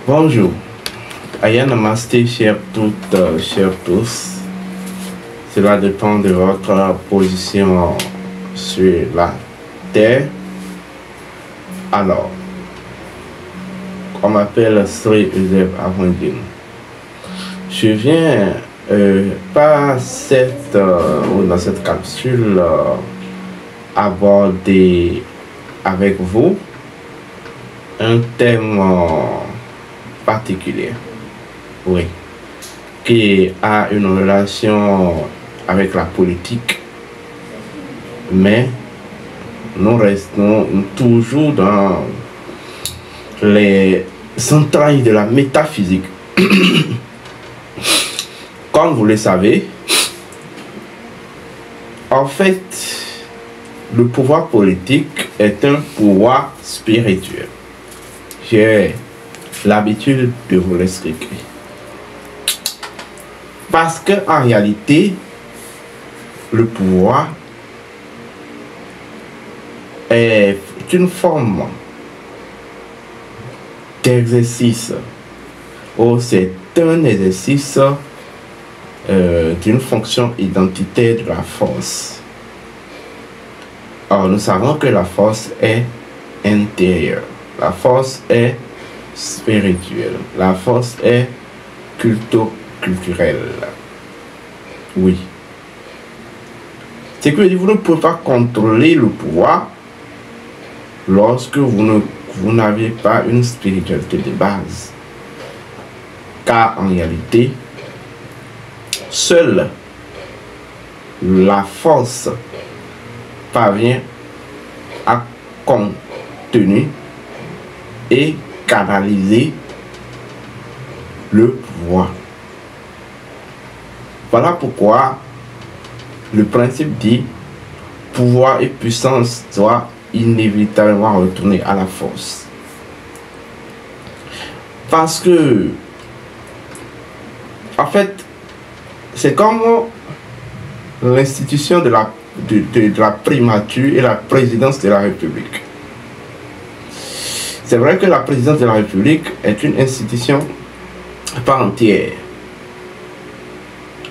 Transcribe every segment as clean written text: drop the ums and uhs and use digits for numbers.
Bonjour, Aya Namasté, chers toutes, chers tous. Cela dépend de votre position sur la terre. Alors, on m'appelle Sri Euseb Avondine. Je viens dans cette capsule aborder avec vous un thème particulier, oui, qui a une relation avec la politique, mais nous restons toujours dans les entrailles de la métaphysique. Comme vous le savez, en fait, le pouvoir politique est un pouvoir spirituel. J'ai l'habitude de vous l'expliquer. Parce que en réalité, le pouvoir est une forme d'exercice, ou c'est un exercice d'une fonction identitaire de la force. Or, nous savons que la force est intérieure, la force est spirituelle, la force est culturelle. Oui. C'est que vous ne pouvez pas contrôler le pouvoir lorsque vous n'avez pas une spiritualité de base. Car en réalité, seule la force parvient à contenir et canaliser le pouvoir. Voilà pourquoi le principe dit pouvoir et puissance doivent inévitablement retourner à la force. Parce que, en fait, c'est comme l'institution de la primature et la présidence de la République. C'est vrai que la présidence de la République est une institution à part entière.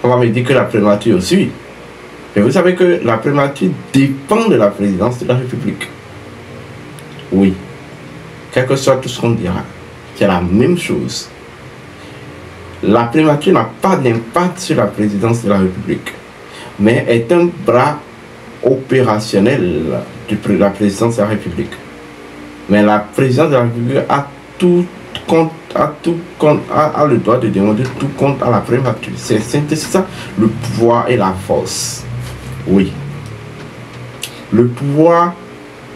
On va me dire que la primature aussi. Mais vous savez que la primature dépend de la présidence de la République. Oui. Quel que soit tout ce qu'on dira, c'est la même chose. La primature n'a pas d'impact sur la présidence de la République, mais est un bras opérationnel de la présidence de la République. Mais la présidence de la République a le droit de demander tout compte à la primature. C'est ça, le pouvoir et la force. Oui. Le pouvoir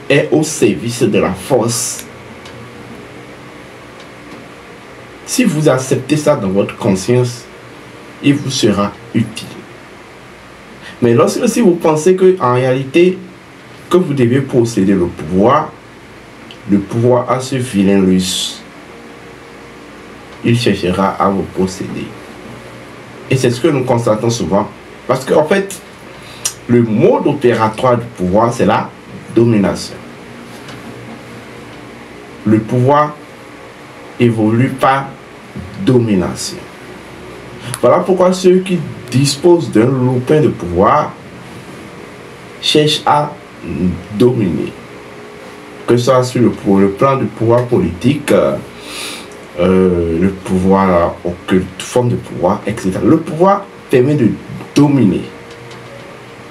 est au service de la force. Si vous acceptez ça dans votre conscience, il vous sera utile. Mais lorsque si vous pensez que en réalité, que vous devez posséder le pouvoir a ce vilain russe. Il cherchera à vous posséder. Et c'est ce que nous constatons souvent. Parce qu'en fait, le mode opératoire du pouvoir, c'est la domination. Le pouvoir évolue par domination. Voilà pourquoi ceux qui disposent d'un lopin de pouvoir cherchent à dominer. Que ce soit sur le plan du pouvoir politique, le pouvoir occulte, forme de pouvoir, etc. Le pouvoir permet de dominer.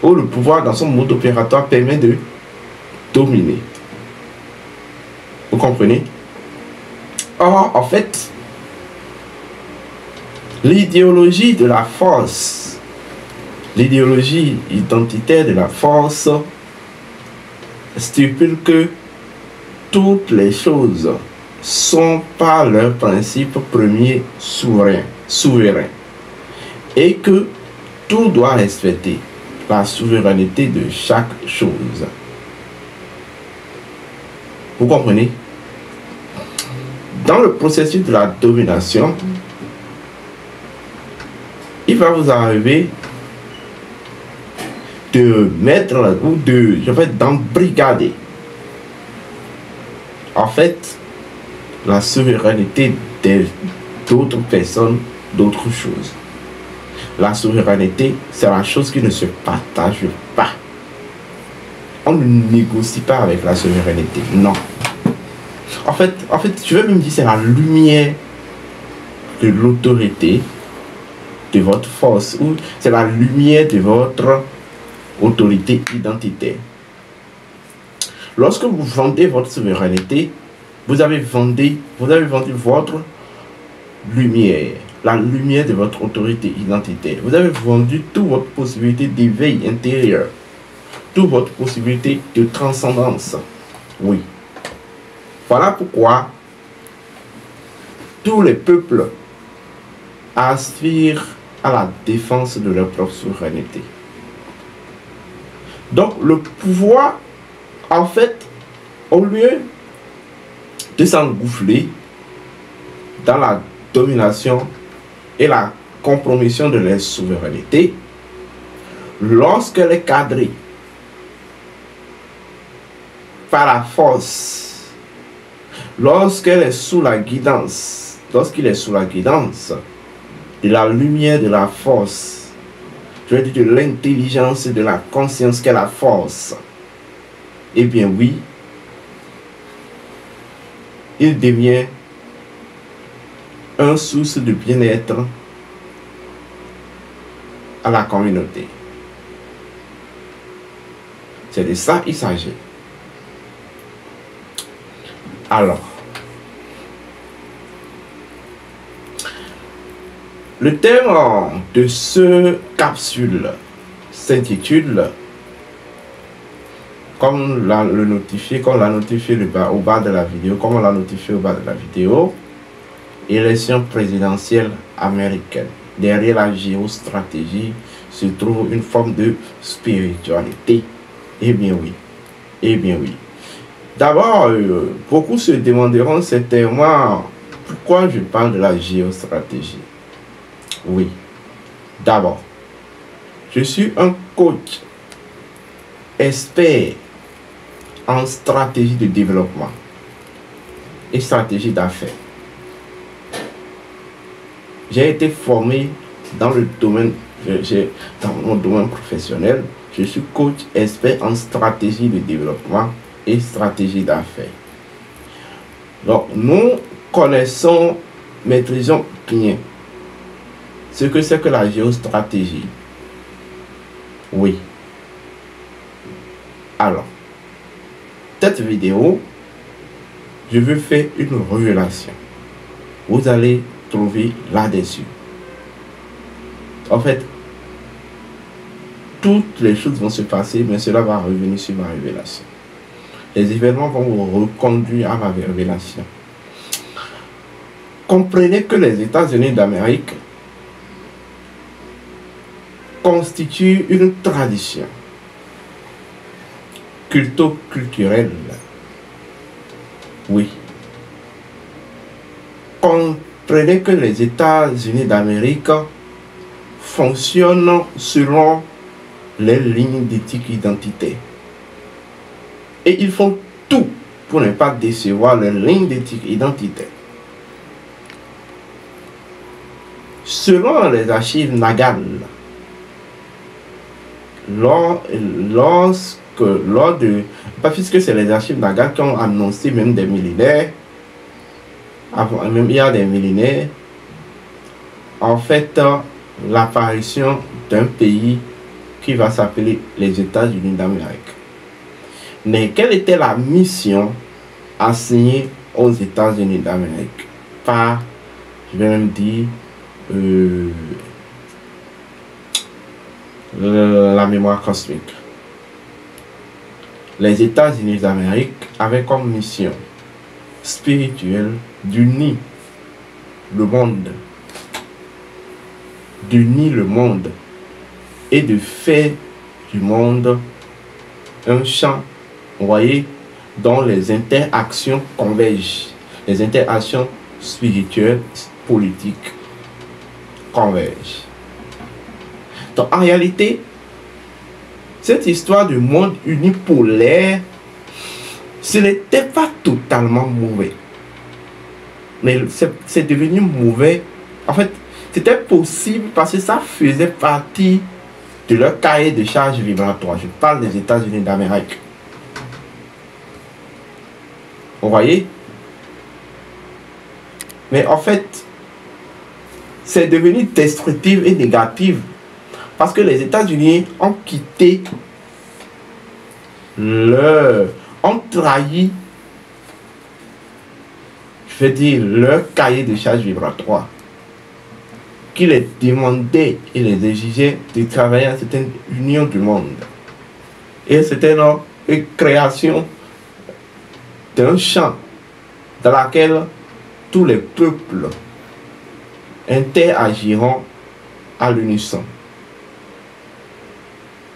Ou le pouvoir dans son mode opératoire permet de dominer. Vous comprenez? Or, en fait, l'idéologie de la force, l'idéologie identitaire de la force stipule que toutes les choses sont par leur principe premier souverain et que tout doit respecter la souveraineté de chaque chose. Vous comprenez? Dans le processus de la domination, il va vous arriver de mettre ou d'embrigader en fait la souveraineté d'autres personnes, d'autres choses. La souveraineté, c'est la chose qui ne se partage pas. On ne négocie pas avec la souveraineté, non. En fait, je vais même dire c'est la lumière de l'autorité de votre force, ou c'est la lumière de votre autorité identitaire. Lorsque vous vendez votre souveraineté, vous avez vendu votre lumière, la lumière de votre autorité identitaire. Vous avez vendu toute votre possibilité d'éveil intérieur, toute votre possibilité de transcendance. Oui. Voilà pourquoi tous les peuples aspirent à la défense de leur propre souveraineté. Donc le pouvoir, en fait, au lieu de s'engouffrer dans la domination et la compromission de leur souveraineté, lorsqu'elle est cadrée par la force, lorsqu'il est sous la guidance de la lumière, de la force, je veux dire de l'intelligence et de la conscience qu'est la force, eh bien oui, il devient une source de bien-être à la communauté. C'est de ça qu'il s'agit. Alors, le thème de ce capsule s'intitule, comme l'a notifié au bas de la vidéo, élection présidentielle américaine. Derrière la géostratégie se trouve une forme de spiritualité. Eh bien oui, eh bien oui. D'abord, beaucoup se demanderont certainement pourquoi je parle de la géostratégie. Oui, d'abord, je suis un coach expert en stratégie de développement et stratégie d'affaires. J'ai été formé dans le domaine, dans mon domaine professionnel. Je suis coach expert en stratégie de développement et stratégie d'affaires. Donc, nous connaissons, maîtrisons bien ce que c'est que la géostratégie. Oui. Alors, cette vidéo, je veux faire une révélation. Vous allez trouver là-dessus. En fait, toutes les choses vont se passer, mais cela va revenir sur ma révélation. Les événements vont vous reconduire à ma révélation. Comprenez que les États-Unis d'Amérique constituent une tradition culturelle. Oui. Comprenez que les États-Unis d'Amérique fonctionnent selon les lignes d'éthique identitaire. Et ils font tout pour ne pas décevoir les lignes d'éthique identitaire. Selon les archives Nagal, puisque c'est les archives Nagal qui ont annoncé même des millénaires, même il y a des millénaires, en fait, l'apparition d'un pays qui va s'appeler les États-Unis d'Amérique. Mais quelle était la mission assignée aux États-Unis d'Amérique par, je vais même dire, la mémoire cosmique? Les États-Unis d'Amérique avaient comme mission spirituelle d'unir le monde, et de faire du monde un champ, vous voyez, dont les interactions convergent, les interactions spirituelles, politiques convergent. Donc en réalité, cette histoire du monde unipolaire, ce n'était pas totalement mauvais. Mais c'est devenu mauvais. En fait, c'était possible parce que ça faisait partie de leur cahier de charge vibratoire. Je parle des États-Unis d'Amérique. Vous voyez? Mais en fait, c'est devenu destructif et négatif parce que les États-Unis ont quitté ont trahi, je veux dire, leur cahier de charge vibratoire qui les demandait et les exigeait de travailler à cette union du monde. Et c'était une création d'un champ dans lequel tous les peuples interagiront à l'unisson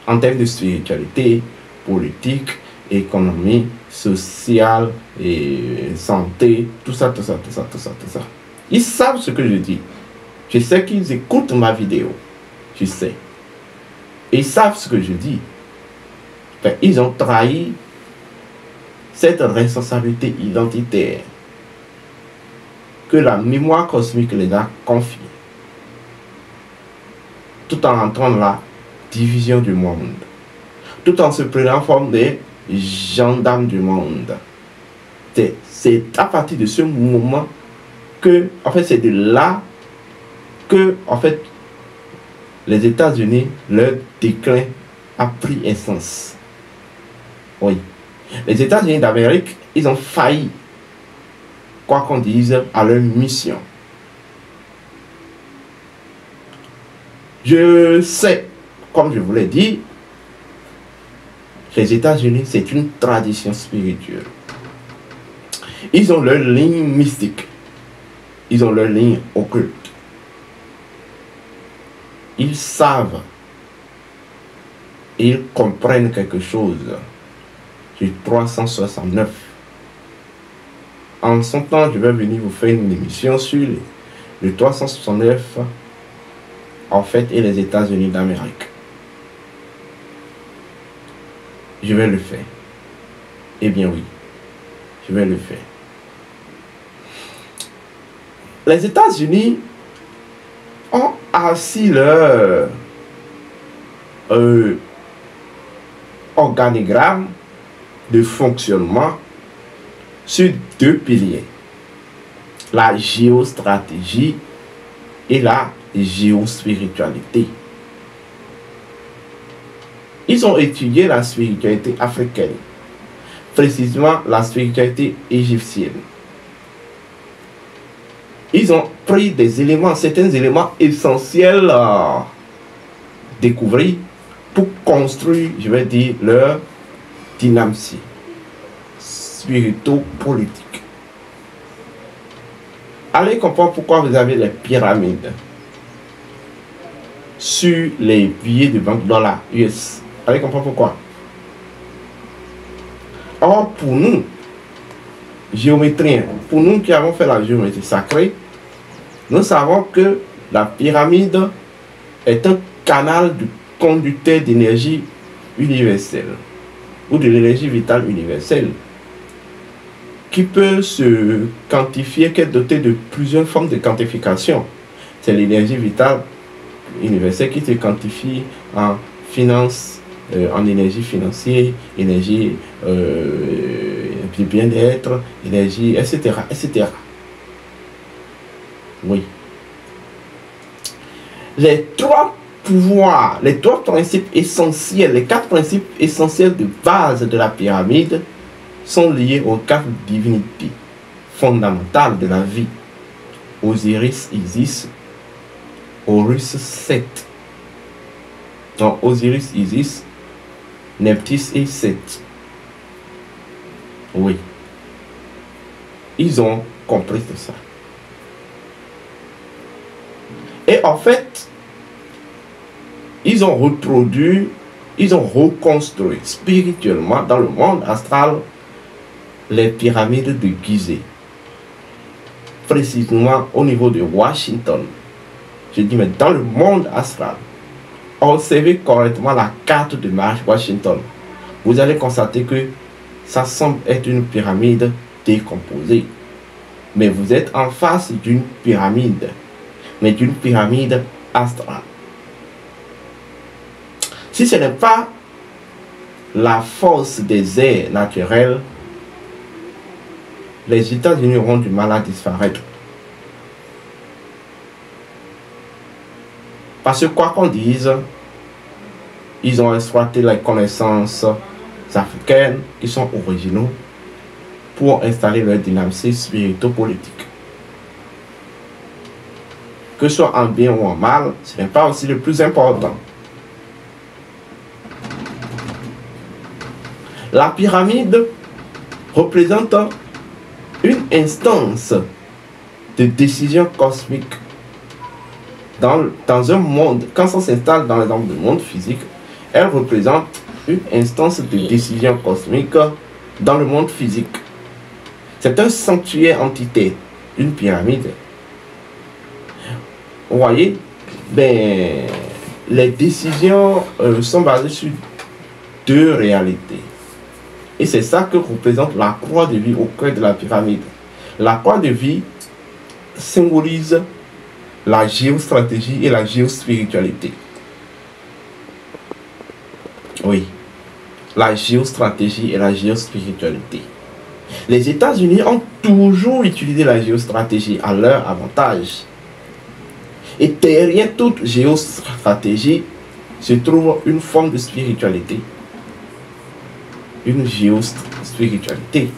en termes de spiritualité, politique, économie, sociale et santé, tout ça. Ils savent ce que je dis. Je sais qu'ils écoutent ma vidéo. Je sais. Et ils savent ce que je dis. Enfin, ils ont trahi cette responsabilité identitaire que la mémoire cosmique les a confiée, tout en entrant dans la division du monde, tout en se prenant en forme des gendarmes du monde. C'est à partir de ce moment que, en fait, c'est de là que, en fait, les États-Unis, leur déclin a pris essence. Oui. Les États-Unis d'Amérique, ils ont failli, quoi qu'on dise, à leur mission. Je sais, comme je vous l'ai dit, les États-Unis, c'est une tradition spirituelle. Ils ont leur ligne mystique. Ils ont leur ligne occulte. Ils savent. Ils comprennent quelque chose du 369. En son temps, je vais venir vous faire une émission sur le 369, en fait, et les États-Unis d'Amérique. Je vais le faire. Eh bien oui, je vais le faire. Les États-Unis ont assis leur organigramme de fonctionnement sur deux piliers, la géostratégie et la géospiritualité. Ils ont étudié la spiritualité africaine, précisément la spiritualité égyptienne. Ils ont pris des éléments, certains éléments essentiels à découvrir pour construire, je vais dire, leur dynamique spirito-politique. Allez comprendre pourquoi vous avez les pyramides sur les billets de banque $ US. Allez comprendre pourquoi. Or, pour nous, géométriens, pour nous qui avons fait la géométrie sacrée, nous savons que la pyramide est un canal de conducteur d'énergie universelle ou de l'énergie vitale universelle qui peut se quantifier, qui est doté de plusieurs formes de quantification. C'est l'énergie vitale universelle qui se quantifie en finance, en énergie financière, énergie du bien-être, énergie, etc., etc. Oui. Les trois pouvoirs, les trois principes essentiels, les quatre principes essentiels de base de la pyramide sont liés aux quatre divinités fondamentales de la vie. Osiris, Isis, Horus, Seth. Donc Osiris, Isis, Nephthys et Seth. Oui. Ils ont compris tout ça. Et en fait, ils ont reproduit, ils ont reconstruit spirituellement dans le monde astral les pyramides de Gizeh. Précisément au niveau de Washington. Je dis, mais dans le monde astral, observez correctement la carte de marche Washington. Vous allez constater que ça semble être une pyramide décomposée. Mais vous êtes en face d'une pyramide, mais d'une pyramide astrale. Si ce n'est pas la force des airs naturels, les États-Unis auront du mal à disparaître. Parce que quoi qu'on dise, ils ont exploité les connaissances africaines qui sont originaux pour installer leur dynamisme spirituel-politique. Que ce soit en bien ou en mal, ce n'est pas aussi le plus important. La pyramide représente une instance de décision cosmique dans un monde. Quand ça s'installe dans le monde physique, elle représente une instance de décision cosmique dans le monde physique. C'est un sanctuaire entité, une pyramide. Vous voyez, ben, les décisions sont basées sur deux réalités. Et c'est ça que représente la croix de vie au cœur de la pyramide. La croix de vie symbolise la géostratégie et la géospiritualité. Oui, la géostratégie et la géospiritualité. Les États-Unis ont toujours utilisé la géostratégie à leur avantage. Et derrière toute géostratégie se trouve une forme de spiritualité. Une géospiritualité.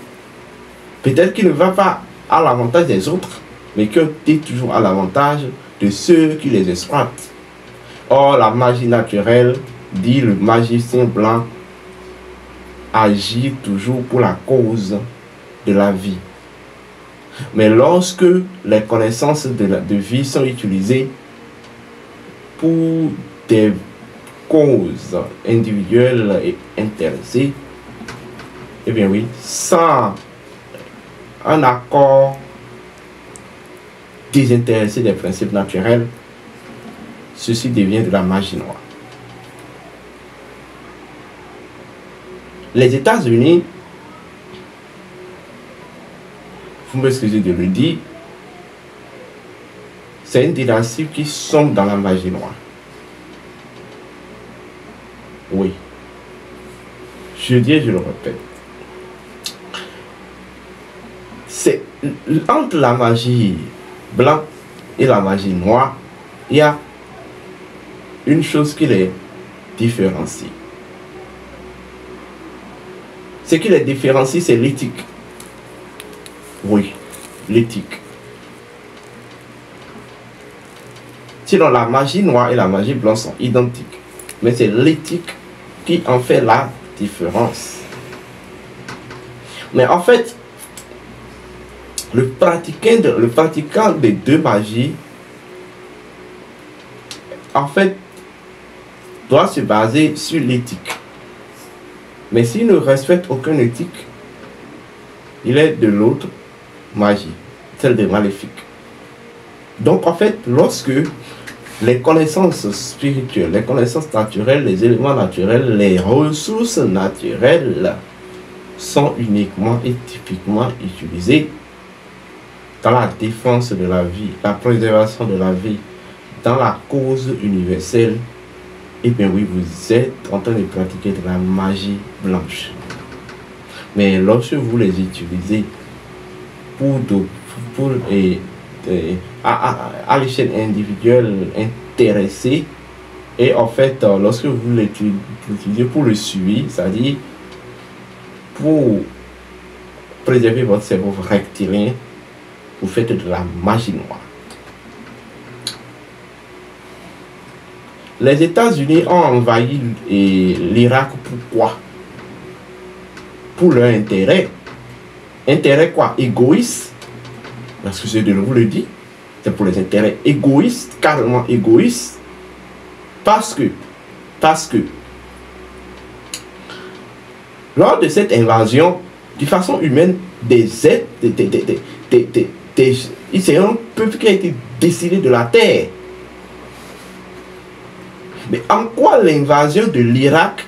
Peut-être qu'il ne va pas à l'avantage des autres, mais qui est toujours à l'avantage de ceux qui les exploitent. Or, la magie naturelle, dit le magicien blanc, agit toujours pour la cause de la vie. Mais lorsque les connaissances de vie sont utilisées pour des causes individuelles et intéressées, eh bien oui, sans un accord désintéressé des principes naturels, ceci devient de la magie noire. Les États-Unis, vous m'excusez de le dire, c'est une dynastie qui sombre dans la magie noire. Oui. Je dis et je le répète. C'est entre la magie blanche et la magie noire, il y a une chose qui les différencie. Ce qui les différencie, c'est l'éthique. Oui, l'éthique. Sinon, la magie noire et la magie blanche sont identiques. Mais c'est l'éthique qui en fait la différence. Mais en fait, le pratiquant des deux magies, en fait, doit se baser sur l'éthique. Mais s'il ne respecte aucune éthique, il est de l'autre magie, celle des maléfiques. Donc en fait, lorsque les connaissances spirituelles, les connaissances naturelles, les éléments naturels, les ressources naturelles sont uniquement et typiquement utilisées dans la défense de la vie, la préservation de la vie, dans la cause universelle, et bien oui, vous êtes en train de pratiquer de la magie blanche. Mais lorsque vous les utilisez à l'échelle individuelle intéressée, et en fait, lorsque vous l'utilisez pour le suivi, c'est-à-dire pour préserver votre cerveau reptilien, vous faites de la magie noire. Les États-Unis ont envahi l'Irak. Pourquoi? Pour leur intérêt. Intérêt quoi? Égoïste. Parce que je vous le dis, c'est pour les intérêts égoïstes, carrément égoïstes. Parce que lors de cette invasion, de façon humaine, c'est un peuple qui a été décimé de la terre. Mais en quoi l'invasion de l'Irak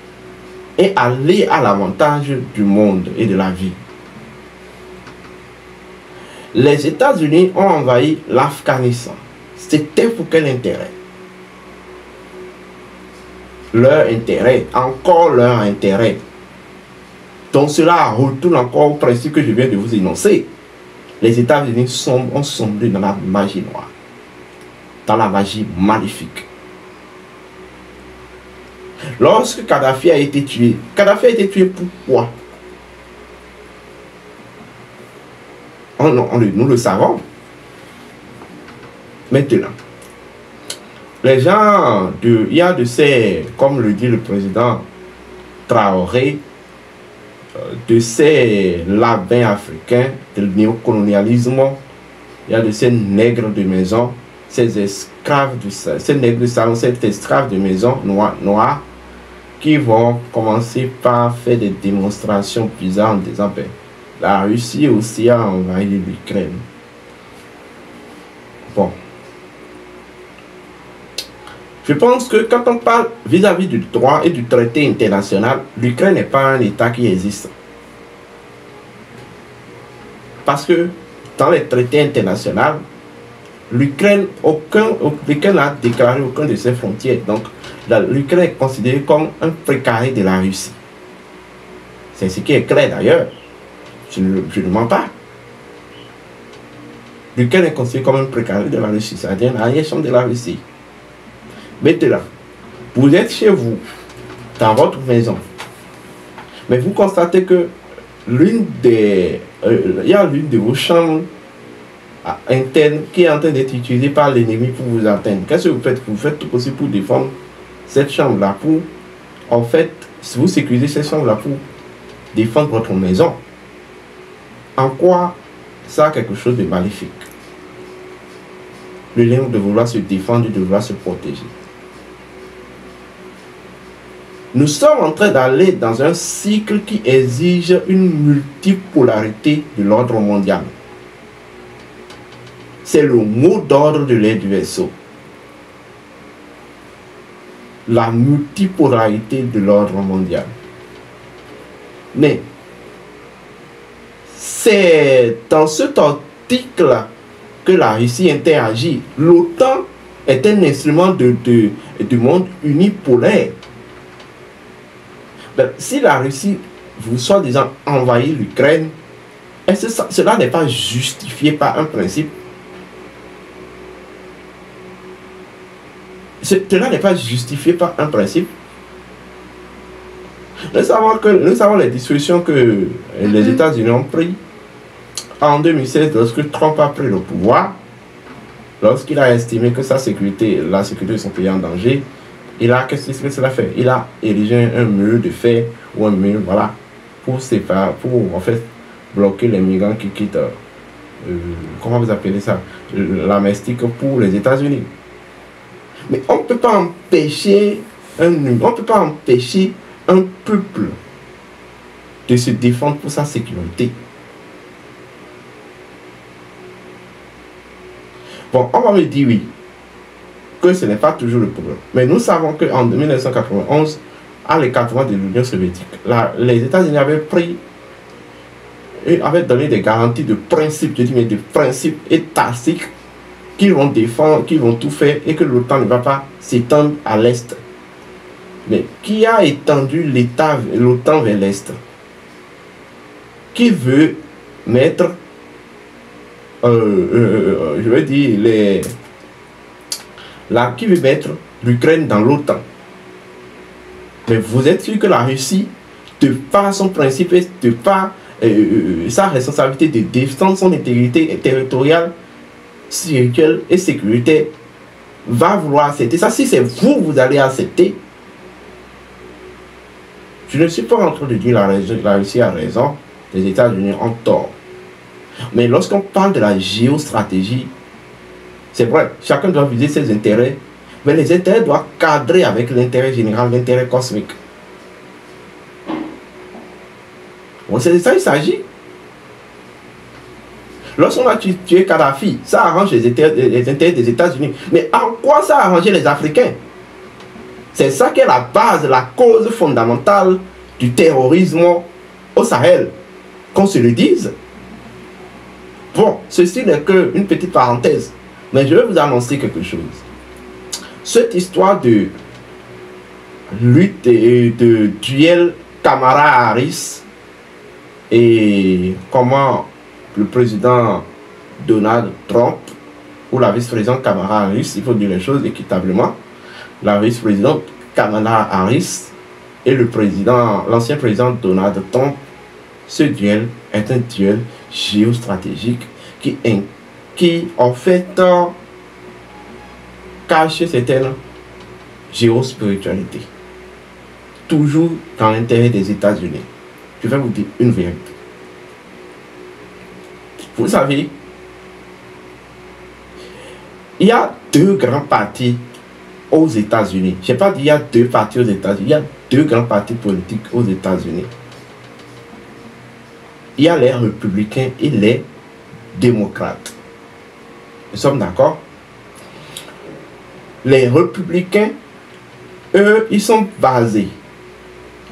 est allée à l'avantage du monde et de la vie? Les États-Unis ont envahi l'Afghanistan. C'était pour quel intérêt? Leur intérêt, encore leur intérêt. Donc cela retourne encore au principe que je viens de vous énoncer. Les États-Unis ont sombré dans la magie noire, dans la magie maléfique. Lorsque Kadhafi a été tué pourquoi? Nous le savons. Maintenant, les gens, il y a de ces, comme le dit le président Traoré, de ces labins africains, du néocolonialisme, il y a de ces nègres de maison, ces esclaves ces nègres de salon, ces esclaves de maison noirs, qui vont commencer par faire des démonstrations bizarres en disant ben, la Russie aussi a envahi l'Ukraine. Bon. Je pense que quand on parle vis-à-vis du droit et du traité international, l'Ukraine n'est pas un État qui existe. Parce que dans les traités internationaux, l'Ukraine n'a déclaré aucune de ses frontières. Donc, l'Ukraine est considérée comme un précaré de la Russie. C'est ce qui est clair d'ailleurs. Je ne mens pas. L'Ukraine est considérée comme un précaré de la Russie, c'est-à-dire une arrière-chambre de la Russie. Maintenant, vous êtes chez vous, dans votre maison, mais vous constatez que il y a l'une de vos chambres internes qui est en train d'être utilisée par l'ennemi pour vous atteindre. Qu'est-ce que vous faites? Vous faites tout possible pour défendre cette chambre-là, pour, en fait, si vous sécurisez cette chambre-là pour défendre votre maison. En quoi ça a quelque chose de maléfique? Le lien de vouloir se défendre, de vouloir se protéger. Nous sommes en train d'aller dans un cycle qui exige une multipolarité de l'ordre mondial. C'est le mot d'ordre de l'aide du vaisseau. La multipolarité de l'ordre mondial. Mais c'est dans cet article-là que la Russie interagit. L'OTAN est un instrument du monde unipolaire. Ben, si la Russie vous soi-disant envahit l'Ukraine, est-ce que cela n'est pas justifié par un principe? Cela n'est pas justifié par un principe. Nous savons les dispositions que les États-Unis ont prises en 2016 lorsque Trump a pris le pouvoir, lorsqu'il a estimé que la sécurité de son pays est en danger. Qu'est-ce que cela fait? Il a érigé un mur de fer ou un mur, voilà, pour en fait bloquer les migrants qui quittent, comment vous appelez ça, la mystique pour les États-Unis. Mais on ne peut pas empêcher un peuple de se défendre pour sa sécurité. Bon, on va me dire oui, que ce n'est pas toujours le problème. Mais nous savons qu'en 1991, à l'écartement de l'Union soviétique, les États-Unis avaient donné des garanties de principe, de principes étatiques qu'ils vont défendre, qu'ils vont tout faire et que l'OTAN ne va pas s'étendre à l'Est. Mais qui a étendu l'OTAN vers l'Est? Qui veut mettre, je veux dire, qui veut mettre l'Ukraine dans l'OTAN? Mais vous êtes sûr que la Russie, de par son principe et de par sa responsabilité de défendre son intégrité territoriale, spirituelle et sécuritaire, va vouloir accepter ça? Si c'est vous allez accepter. Je ne suis pas en train de dire la Russie a raison, les États-Unis ont tort. Mais lorsqu'on parle de la géostratégie, c'est vrai, chacun doit viser ses intérêts, mais les intérêts doivent cadrer avec l'intérêt général, l'intérêt cosmique. Bon, c'est de ça qu'il s'agit. Lorsqu'on a tué Kadhafi, ça arrange les intérêts des États-Unis. Mais en quoi ça a arrangé les Africains? C'est ça qui est la base, la cause fondamentale du terrorisme au Sahel. Qu'on se le dise. Bon, ceci n'est qu'une petite parenthèse, mais je vais vous annoncer quelque chose. Cette histoire de lutte et de duel Kamala Harris et comment le président Donald Trump ou la vice-présidente Kamala Harris, il faut dire les choses équitablement, la vice-présidente Kamala Harris et le président, l'ancien président Donald Trump, ce duel est un duel géostratégique qui en fait cache certaines géospiritualités. Toujours dans l'intérêt des États-Unis. Je vais vous dire une vérité. Vous savez, il y a deux grands partis aux États-Unis. Je n'ai pas dit il y a deux partis aux États-Unis. Il y a deux grands partis politiques aux États-Unis. Il y a les républicains et les démocrates. Nous sommes d'accord? Les républicains, eux, ils sont basés.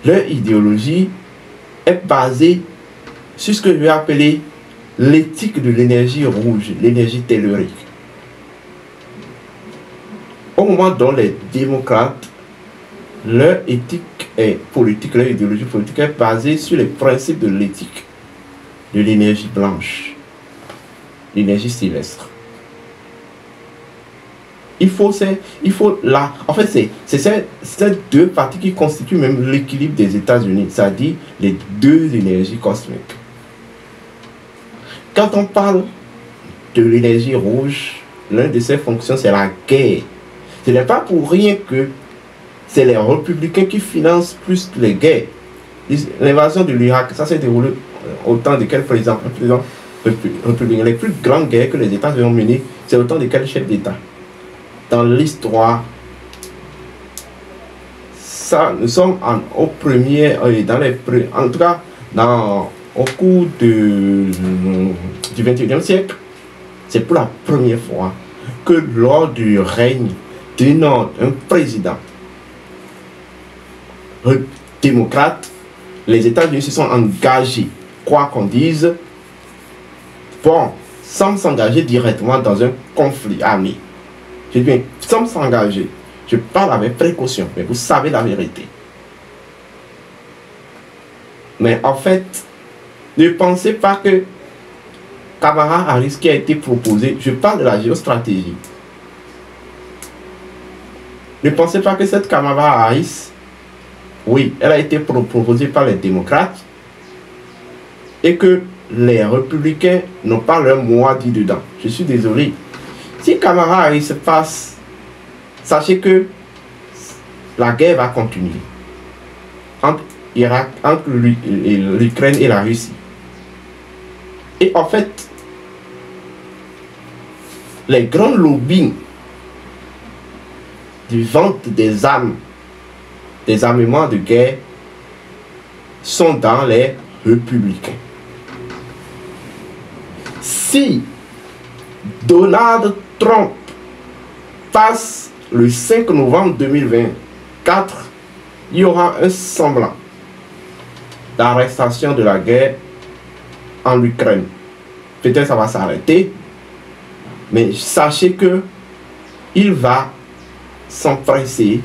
Leur idéologie est basée sur ce que je vais appeler l'éthique de l'énergie rouge, l'énergie tellurique. Au moment dont les démocrates, leur éthique est politique, leur idéologie politique est basée sur les principes de l'éthique, de l'énergie blanche, l'énergie céleste. En fait, c'est ces deux parties qui constituent même l'équilibre des États-Unis, c'est-à-dire les deux énergies cosmiques. Quand on parle de l'énergie rouge, l'une de ses fonctions, c'est la guerre. Ce n'est pas pour rien que c'est les républicains qui financent plus les guerres. L'invasion de l'Irak, ça s'est déroulé au temps de quel président républicain. Les plus grandes guerres que les États-Unis ont menées, c'est au temps de quel chef d'État? Dans l'histoire, ça, nous sommes au premier, en tout cas, au cours du 21e siècle, c'est pour la première fois que lors du règne d'un président démocrate, les États-Unis se sont engagés, quoi qu'on dise, bon, sans s'engager directement dans un conflit armé. Je dis bien, sans s'engager. Je parle avec précaution, mais vous savez la vérité. Mais en fait, ne pensez pas que Kamala Harris qui a été proposée, je parle de la géostratégie. Ne pensez pas que cette Kamala Harris, oui, elle a été proposée par les démocrates et que les républicains n'ont pas leur mot à dire dedans. Je suis désolé. Si Kamala Harris se passe, sachez que la guerre va continuer entre l'Ukraine et la Russie. Et en fait, les grands lobbies de vente des armes, des armements de guerre, sont dans les républicains. Si Donald Trump passe le 5 novembre 2024, il y aura un semblant d'arrestation de la guerre en Ukraine. Peut-être ça va s'arrêter, mais sachez que il va s'empresser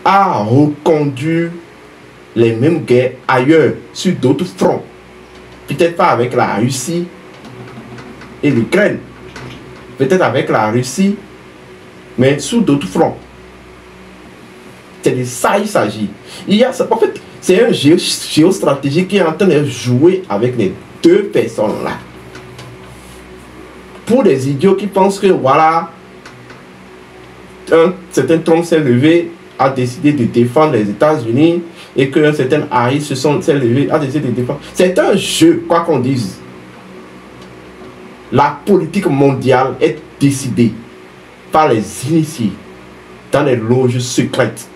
à reconduire les mêmes guerres ailleurs, sur d'autres fronts. Peut-être pas avec la Russie et l'Ukraine, peut-être avec la Russie, mais sous d'autres fronts. C'est de ça il s'agit. En fait, c'est un géostratégie qui est en train de jouer avec les deux personnes-là. Pour des idiots qui pensent que voilà, un certain Trump s'est levé, a décidé de défendre les États-Unis et qu'un certain Harris s'est levé, a décidé de défendre. C'est un jeu, quoi qu'on dise. La politique mondiale est décidée par les initiés dans les loges secrètes.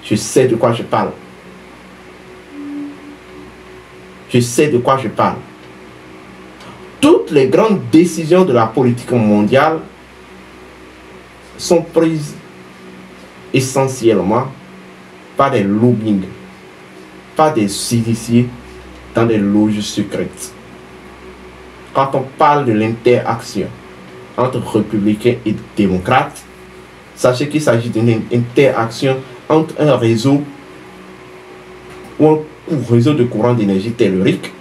Je sais de quoi je parle. Je sais de quoi je parle. Toutes les grandes décisions de la politique mondiale sont prises essentiellement par des lobbying, par des initiés dans des loges secrètes. quand on parle de l'interaction entre républicains et démocrates, sachez qu'il s'agit d'une interaction entre un réseau ou un réseau de courant d'énergie tellurique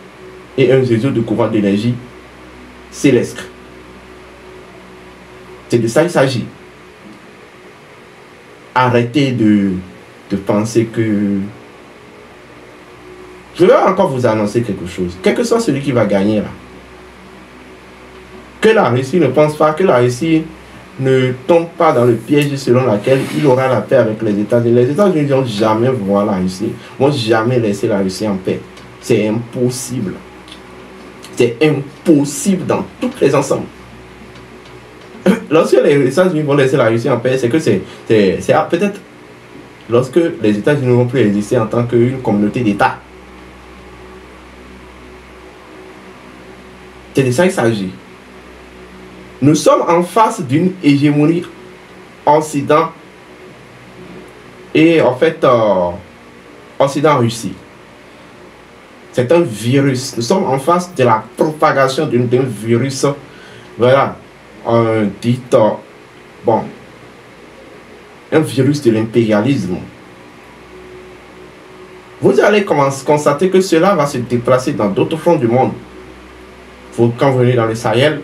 et un réseau de courant d'énergie céleste. C'est de ça qu'il s'agit. Arrêtez de penser que... Je vais encore vous annoncer quelque chose. Quel que soit celui qui va gagner là, que la Russie ne pense pas, que la Russie ne tombe pas dans le piège selon lequel il aura la paix avec les États-Unis. Les États-Unis n'ont jamais voir la Russie, n'ont jamais laissé la Russie en paix. C'est impossible. C'est impossible dans tous les ensembles. Lorsque les États-Unis vont laisser la Russie en paix, c'est que c'est peut-être lorsque les États-Unis ne vont plus exister en tant qu'une communauté d'États. C'est de ça qu'il s'agit. Nous sommes en face d'une hégémonie Occident et en fait Occident-Russie. C'est un virus. Nous sommes en face de la propagation d'un virus. Voilà. Un virus de l'impérialisme. Vous allez constater que cela va se déplacer dans d'autres fronts du monde. Quand vous venez dans le Sahel,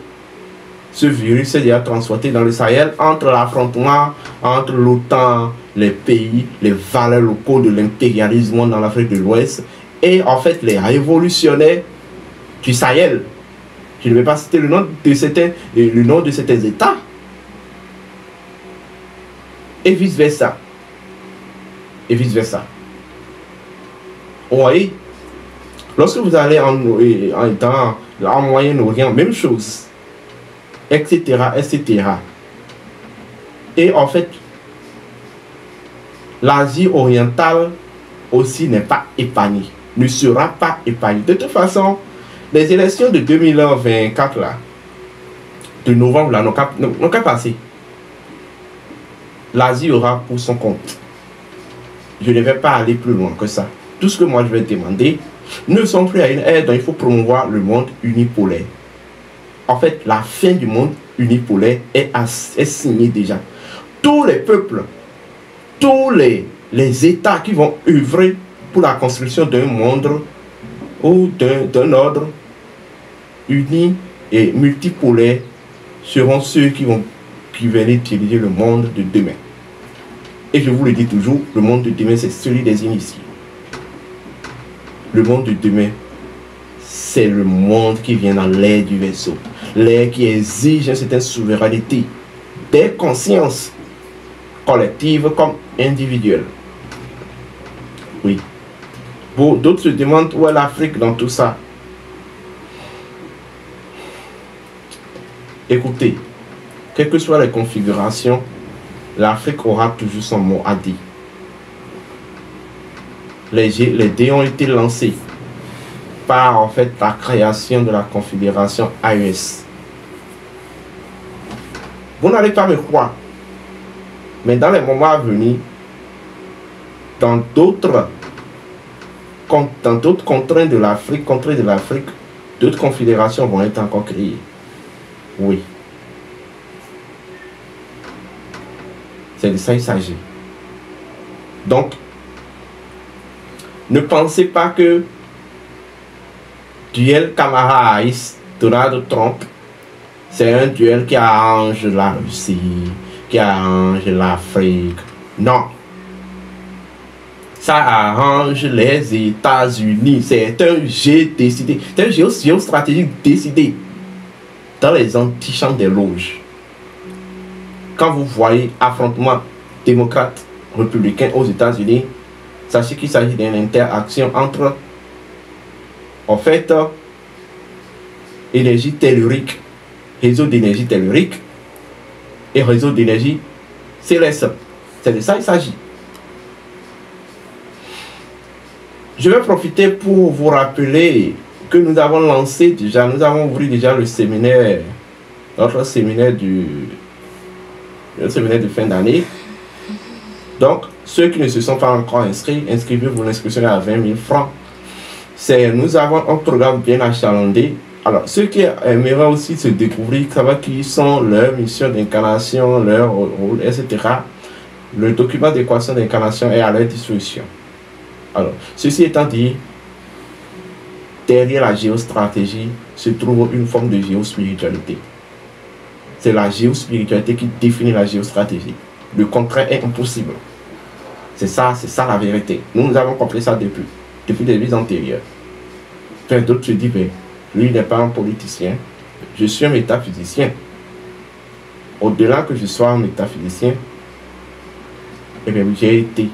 ce virus est déjà transporté dans le Sahel entre l'affrontement entre l'OTAN, les pays, les valeurs locaux de l'impérialisme dans l'Afrique de l'Ouest et en fait les révolutionnaires du Sahel. Je ne vais pas citer le nom de certains États. Et vice-versa. Et vice-versa. Vous voyez, lorsque vous allez en Moyen-Orient, même chose. Etc. etc. Et en fait, l'Asie orientale aussi n'est pas épargnée. Ne sera pas épargnée. De toute façon, les élections de 2024 là, de novembre là, n'ont qu'à passer. L'Asie aura pour son compte. Je ne vais pas aller plus loin que ça. Tout ce que moi je vais demander, ne sont plus à une ère dont il faut promouvoir le monde unipolaire. En fait, la fin du monde unipolaire est signée déjà. Tous les peuples, tous les États qui vont œuvrer pour la construction d'un monde ou d'un ordre uni et multipolaire seront ceux qui vont diriger le monde de demain. Et je vous le dis toujours, le monde de demain, c'est celui des initiés. Le monde de demain, c'est le monde qui vient dans l'ère du vaisseau. L'ère qui exige une certaine souveraineté des consciences collectives comme individuelles. Oui. Bon, d'autres se demandent où est l'Afrique dans tout ça. Écoutez, quelles que soient les configurations, l'Afrique aura toujours son mot à dire. Les dés ont été lancés par en fait la création de la confédération AES. Vous n'allez pas me croire, mais dans les moments à venir, dans d'autres contraintes de l'Afrique, d'autres confédérations vont être encore créées. Oui. C'est de ça qu'il s'agit. Donc, ne pensez pas que duel Kamala Harris, Donald Trump, c'est un duel qui arrange la Russie, qui arrange l'Afrique. Non. Ça arrange les États-Unis. C'est un jeu décidé. C'est un jeu géostratégique décidé dans les antichambres des loges. Quand vous voyez affrontement démocrate républicain aux États-Unis, sachez qu'il s'agit d'une interaction entre en fait énergie tellurique, réseau d'énergie tellurique et réseau d'énergie céleste. C'est de ça qu'il s'agit. Je vais profiter pour vous rappeler que nous avons lancé déjà, nous avons ouvert déjà le séminaire, notre séminaire de fin d'année. Donc, ceux qui ne se sont pas encore inscrits, inscrivez-vous, l'inscription est à 20 000 francs. Nous avons un programme bien achalandé Alors, ceux qui aimeraient aussi se découvrir, savoir qui sont leurs missions d'incarnation, leur rôle, etc., le document d'équation d'incarnation est à leur disposition. Alors, ceci étant dit, derrière la géostratégie se trouve une forme de géospiritualité. C'est la géospiritualité qui définit la géostratégie. Le contraire est impossible. C'est ça la vérité. Nous avons compris ça depuis des vies antérieures. Enfin, d'autres se disent, ben, lui n'est pas un politicien, je suis un métaphysicien. Au-delà que je sois un métaphysicien, eh bien, j'ai été